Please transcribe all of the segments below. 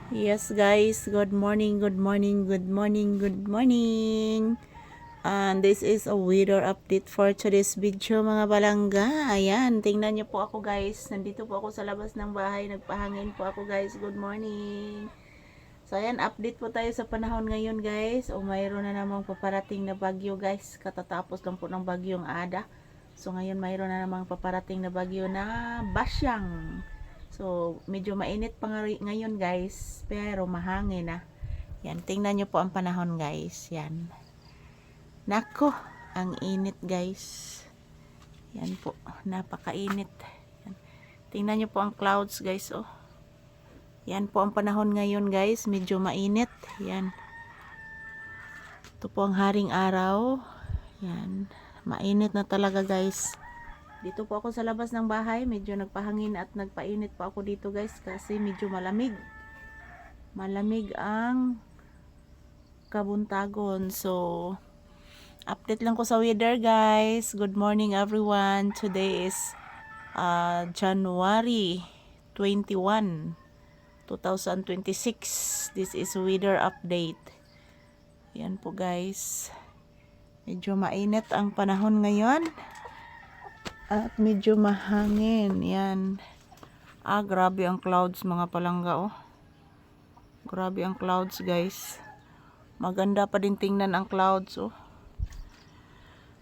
Yes guys, good morning, good morning, good morning, good morning. And this is a weather update for today's video mga balangga. Ayan, tingnan niyo po ako guys. Nandito po ako sa labas ng bahay. Nagpahangin po ako guys. Good morning. So ayan, update po tayo sa panahon ngayon guys. O mayroon na namang paparating na bagyo guys. Katatapos lang po ng bagyong Ada. So ngayon mayroon na namang paparating na bagyo na Basyang. So, medyo mainit pa ngayon guys, pero mahangin na. Yan, tingnan nyo po ang panahon guys. Yan. Nako, ang init guys. Yan po, napakainit. Yan. Tingnan nyo po ang clouds guys, oh. Yan po ang panahon ngayon guys, medyo mainit. Yan. Ito po ang haring araw. Yan. Mainit na talaga guys. Dito po ako sa labas ng bahay, medyo nagpahangin at nagpainit po ako dito guys kasi medyo malamig. Malamig ang kabuntagon. So, update lang ko sa weather guys. Good morning everyone. Today is January 21, 2026. This is weather update. Yan po guys. Medyo mainit ang panahon ngayon. At medyo mahangin. Yan. Grabe ang clouds mga palangga, oh. Grabe ang clouds, guys. Maganda pa din tingnan ang clouds, oh.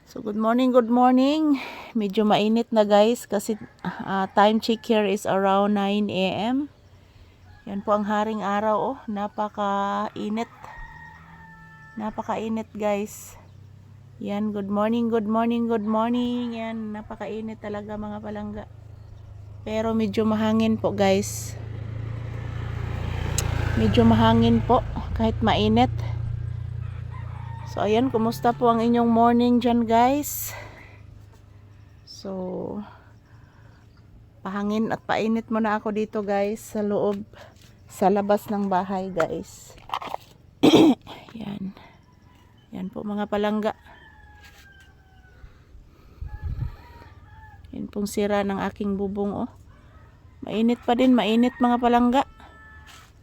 So, good morning, good morning. Medyo mainit na, guys, kasi time check here is around 9 a.m. Yan po ang haring araw, oh. Napakainit. Napakainit, guys. Yan, good morning, good morning, good morning. Yan, napakainit talaga mga palangga. Pero medyo mahangin po guys. Medyo mahangin po kahit mainit. So ayan, kumusta po ang inyong morning dyan guys? So, pahangin at painit muna ako dito guys sa loob, sa labas ng bahay guys. Yan. Yan po mga palangga. Yan pong sira ng aking bubong, oh. Mainit pa din, mainit mga palangga.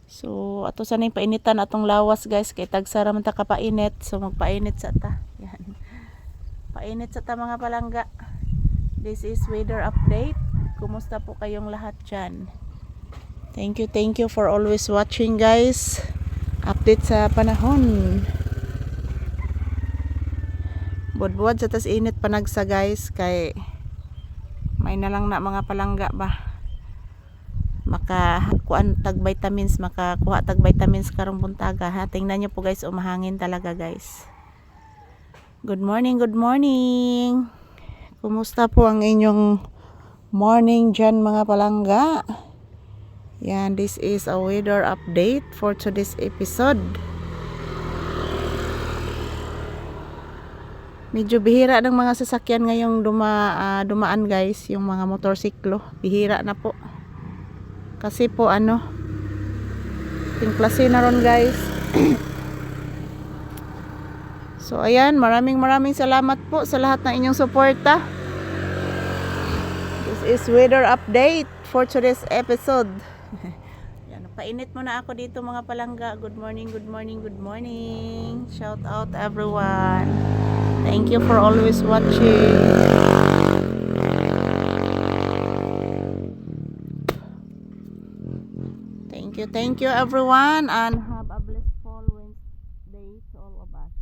So, ato sanay painitan atong lawas guys. Kay tagsara man ta kapainit. So, magpainit sa ta. Yan. Painit sa ta mga palangga. This is weather update. Kumusta po kayong lahat dyan? Thank you for always watching guys. Update sa panahon. Budbuad sa tas init panagsa guys. Kay may na lang na mga palangga ba, makakuha tag vitamins, makakuha tag vitamins karong buntaga ha. Tingnan nyo po guys, umahangin talaga guys. Good morning, good morning. Kumusta po ang inyong morning dyan mga palangga? Yan, this is a weather update for today's episode. Medyo bihira ng mga sasakyan ngayong dumaan guys, yung mga motorsiklo. Bihira na po. Kasi po tingklase na ron guys. So ayan, maraming salamat po sa lahat ng inyong suporta. This is weather update for today's episode. Yan, painit muna ako dito mga palangga. Good morning, good morning, good morning. Shout out everyone. Thank you for always watching. Thank you everyone, and have a blessed fall Wednesday to all of us.